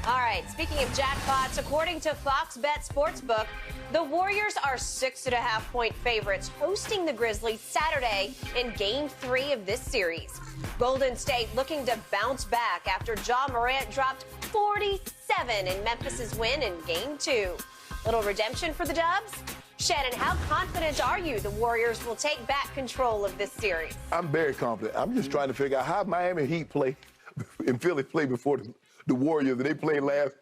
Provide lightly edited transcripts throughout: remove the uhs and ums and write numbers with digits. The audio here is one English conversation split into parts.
All right, speaking of jackpots, according to Fox Bet Sportsbook, the Warriors are 6.5-point favorites hosting the Grizzlies Saturday in Game 3 of this series. Golden State looking to bounce back after Ja Morant dropped 47 in Memphis's win in Game 2. Little redemption for the Dubs? Shannon, how confident are you the Warriors will take back control of this series? I'm very confident. I'm just trying to figure out how Miami Heat play and Philly play before the Warriors. They played last.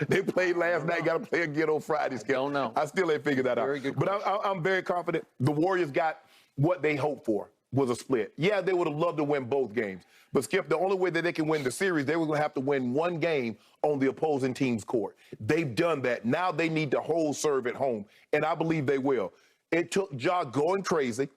They played last night. Got to play again on Friday. I don't know. I still ain't figured that out. But I'm very confident. The Warriors got what they hoped for, was a split. Yeah, they would have loved to win both games. But, Skip, the only way that they can win the series, they were going to have to win one game on the opposing team's court. They've done that. Now they need to hold serve at home, and I believe they will. It took Ja going crazy.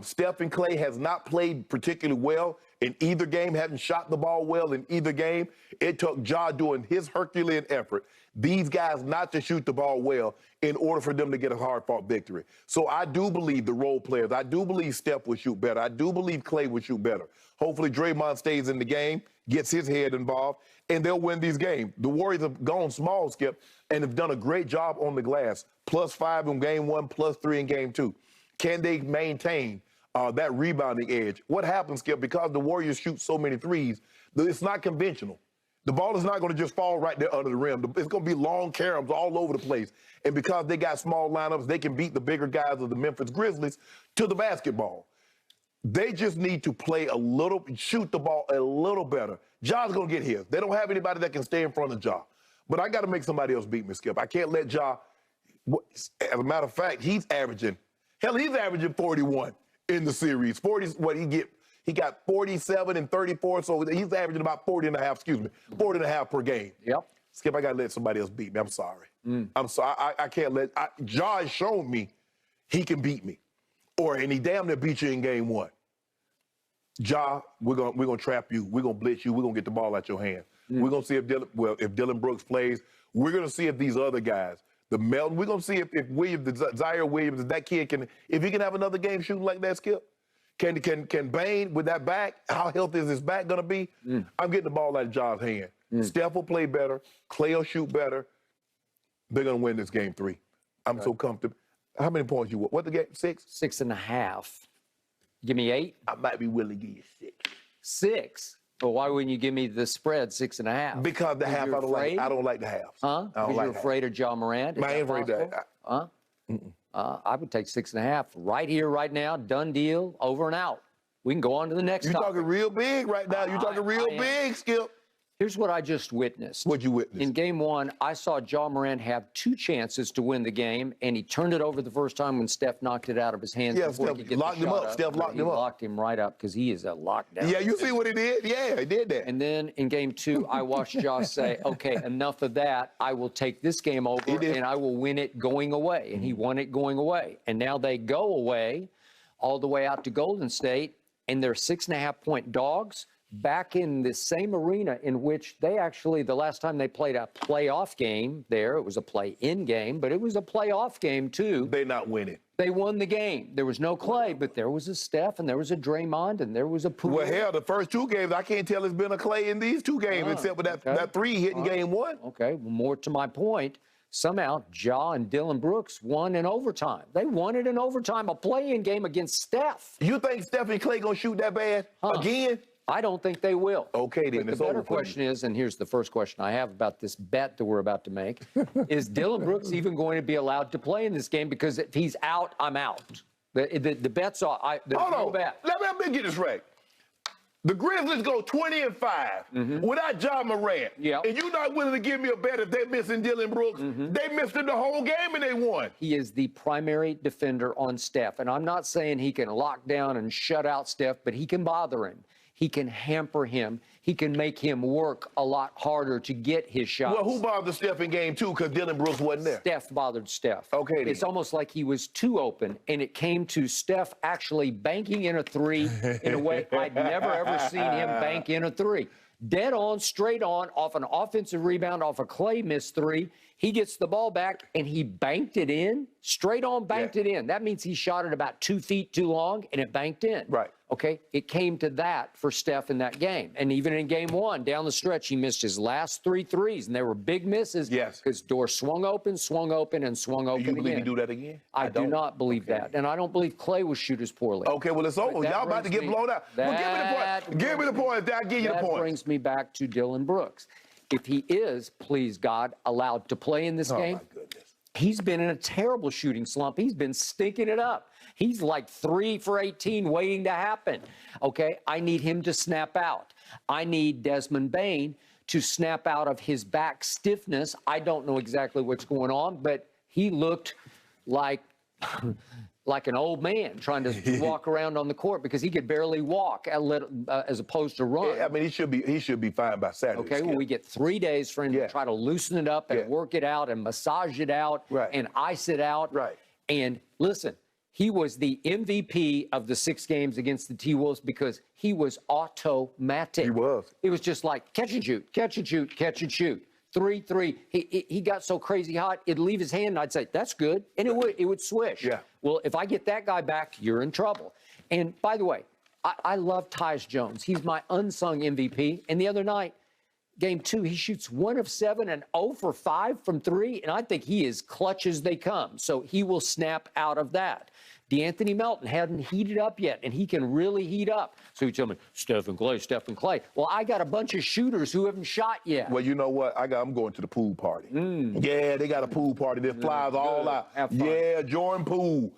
Steph and Clay has not played particularly well in either game, haven't shot the ball well in either game. It took Ja doing his Herculean effort, these guys not to shoot the ball well in order for them to get a hard-fought victory. So I do believe the role players, I do believe Steph will shoot better. I do believe Clay will shoot better. Hopefully Draymond stays in the game, gets his head involved, and they'll win these games. The Warriors have gone small, Skip, and have done a great job on the glass. +5 in Game 1, +3 in Game 2. Can they maintain that rebounding edge? What happens, Skip, because the Warriors shoot so many threes, it's not conventional. The ball is not going to just fall right there under the rim. It's going to be long caroms all over the place. And because they got small lineups, they can beat the bigger guys of the Memphis Grizzlies to the basketball. They just need to play a little, shoot the ball a little better. Ja's going to get his. They don't have anybody that can stay in front of Ja. But I got to make somebody else beat me, Skip. I can't let Ja, as a matter of fact, he's averaging 41 in the series. 40, what he got 47 and 34, so he's averaging about 40 and a half per game. Yep. Skip, I got to let somebody else beat me. I'm sorry. I'm sorry. I can't let Ja has shown me he can beat me. And he damn near beat you in Game 1. Ja, we're gonna trap you. We're gonna blitz you. We're gonna get the ball out your hand. We're gonna see if Dylan Brooks plays. We're gonna see if these other guys, the Melton, we're gonna see if Zaire Williams, if that kid if he can have another game shooting like that, Skip. Can Bane with that back? How healthy is his back gonna be? I'm getting the ball out of Ja's hand. Steph will play better. Clay will shoot better. They're gonna win this Game 3. I'm so comfortable. How many points you want? What the game? 6? 6.5. Give me 8. I might be willing to give you 6. 6? Well, why wouldn't you give me the spread 6.5? Because the half, I don't like the halves. Huh? Because you're afraid of Ja Morant? I ain't afraid of that. Huh? I would take 6.5 right here, right now. Done deal, over and out. We can go on to the next topic. You're talking real big right now. You're talking real big, Skip. Here's what I just witnessed. What'd you witness? In Game 1, I saw Ja Morant have 2 chances to win the game, and he turned it over the first time when Steph knocked it out of his hands. Yeah, Steph locked him up. Steph locked him up. He locked him right up because he is a lockdown. Yeah, you see what he did? Yeah, he did that. And then in Game 2, I watched Ja say, okay, enough of that. I will take this game over, and I will win it going away. And he won it going away. And now they go away all the way out to Golden State, and they're 6.5-point dogs. Back in the same arena in which they actually, the last time they played a playoff game there, it was a play-in game, but it was a playoff game too. They're not winning. They won the game. There was no Clay, but there was a Steph, and there was a Draymond, and there was a Poole. Well, hell, the first 2 games, I can't tell there's been a Clay in these 2 games except for that 3 hitting Game 1. Okay, well, more to my point, somehow Ja and Dylan Brooks won in overtime. They won it in overtime, a play-in game against Steph. You think Steph and Clay going to shoot that bad again? I don't think they will. Okay, then but the better question is, and here's the first question I have about this bet that we're about to make, is Dylan Brooks even going to be allowed to play in this game? Because if he's out, I'm out. The bet's off. There's no bet. Let me get this right. The Grizzlies go 20-5 without Ja Morant. Yep. And you're not willing to give me a bet if they're missing Dylan Brooks. They missed him the whole game and they won. He is the primary defender on Steph. And I'm not saying he can lock down and shut out Steph, but he can bother him. He can hamper him. He can make him work a lot harder to get his shots. Well, who bothered Steph in Game 2 because Dylan Brooks wasn't there? Steph bothered Steph. Okay, then. It's almost like he was too open, and it came to Steph actually banking in a 3 in a way I'd never, ever seen him bank in a 3. Dead on, straight on, off an offensive rebound, off a Clay missed 3. He gets the ball back, and he banked it in, straight on banked it in. That means he shot it about 2 feet too long, and it banked in. Right. Okay, it came to that for Steph in that game. And even in game one, down the stretch, he missed his last 3 threes, and they were big misses. Yes. Because door swung open, and swung open Do you believe he do that again? I do not believe that. And I don't believe Clay will shoot as poorly. Okay, well, it's over. Y'all about to get blown out. Well, give me the point. Give me the point. I'll give you the point. That brings me back to Dylan Brooks. If he is, please God, allowed to play in this game, my goodness. he's been in a terrible shooting slump. He's been stinking it up. He's like 3 for 18 waiting to happen. Okay, I need him to snap out. I need Desmond Bane to snap out of his back stiffness. I don't know exactly what's going on, but he looked like like an old man trying to walk around on the court because he could barely walk as opposed to run. Yeah, I mean, he should be fine by Saturday. Okay, well, we get 3 days for him to try to loosen it up and work it out and massage it out and ice it out. Right. And listen, he was the MVP of the 6 games against the T-Wolves because he was automatic. He was. It was just like catch and shoot, catch and shoot, catch and shoot. 3-3. He got so crazy hot, it'd leave his hand, and I'd say, that's good. And it would swish. Yeah. Well, if I get that guy back, you're in trouble. And by the way, I love Tyus Jones. He's my unsung MVP. And the other night, game 2, he shoots 1 of 7 and 0 for 5 from 3. And I think he is clutch as they come. So he will snap out of that. DeAnthony Melton hadn't heated up yet, and he can really heat up. So you tell me, Stephen Clay, Stephen Clay. Well, I got a bunch of shooters who haven't shot yet. Well, you know what? I'm going to the pool party. Yeah, they got a pool party. There's flies all out. Yeah, Jordan Poole.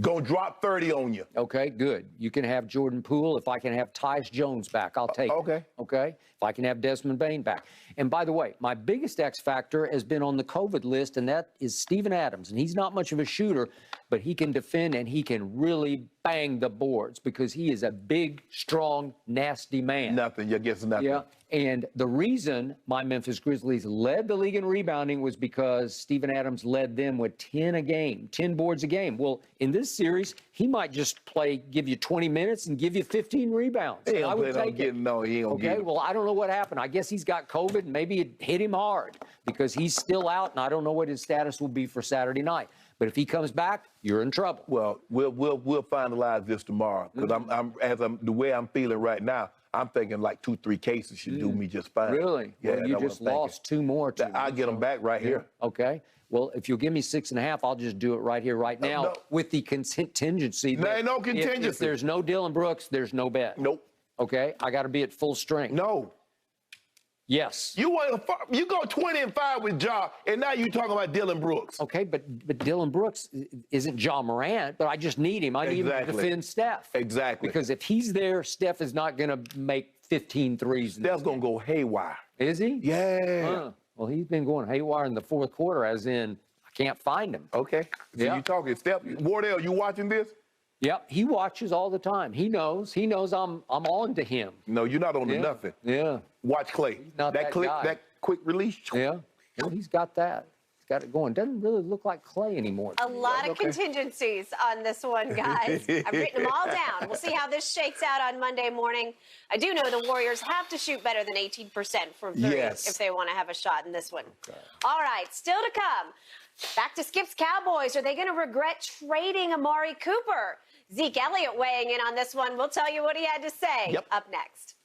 Gonna drop 30 on you. Okay, good. You can have Jordan Poole. If I can have Tyus Jones back, I'll take it. Okay? If I can have Desmond Bane back. And by the way, my biggest X factor has been on the COVID list, and that is Steven Adams. And he's not much of a shooter, but he can defend and he can really bang the boards because he is a big, strong, nasty man. Nothing. You guess nothing. Yeah. And the reason my Memphis Grizzlies led the league in rebounding was because Steven Adams led them with 10 a game, 10 boards a game. Well, in this series, he might just give you 20 minutes and give you 15 rebounds. He I would take it. No, he ain't Okay, well, I don't know what happened. I guess he's got COVID, and maybe it hit him hard because he's still out, and I don't know what his status will be for Saturday night. But if he comes back, you're in trouble. Well, we'll finalize this tomorrow because the way I'm feeling right now, I'm thinking like 2-3 cases should do me just fine. Really? Yeah, well, you just lost 2 more. I'll get them back right here. Okay. Well, if you'll give me 6.5, I'll just do it right here, right now, with the contingency. There ain't no contingency. If there's no Dylan Brooks, there's no bet. Nope. Okay. I got to be at full strength. No. Yes. You go 20-5 with Ja, and now you're talking about Dylan Brooks. Okay, but Dylan Brooks isn't Ja Morant, but I just need him. I need him to defend Steph. Exactly. Because if he's there, Steph is not going to make 15 threes. Steph's going to go haywire. Is he? Yeah. Well, he's been going haywire in the 4th quarter, as in I can't find him. Okay. So you talking Steph. Wardell, you watching this? Yep, he watches all the time. He knows I'm on to him. No, you're not on to nothing. Yeah. Watch Clay. He's not that guy. That quick release. Yeah. Well, he's got that. He's got it going. Doesn't really look like Clay anymore. A lot of contingencies on this one, guys. I've written them all down. We'll see how this shakes out on Monday morning. I do know the Warriors have to shoot better than 18% from 3 if they want to have a shot in this one. Okay. All right, still to come. Back to Skip's Cowboys. Are they going to regret trading Amari Cooper? Zeke Elliott weighing in on this one. We'll tell you what he had to say up next.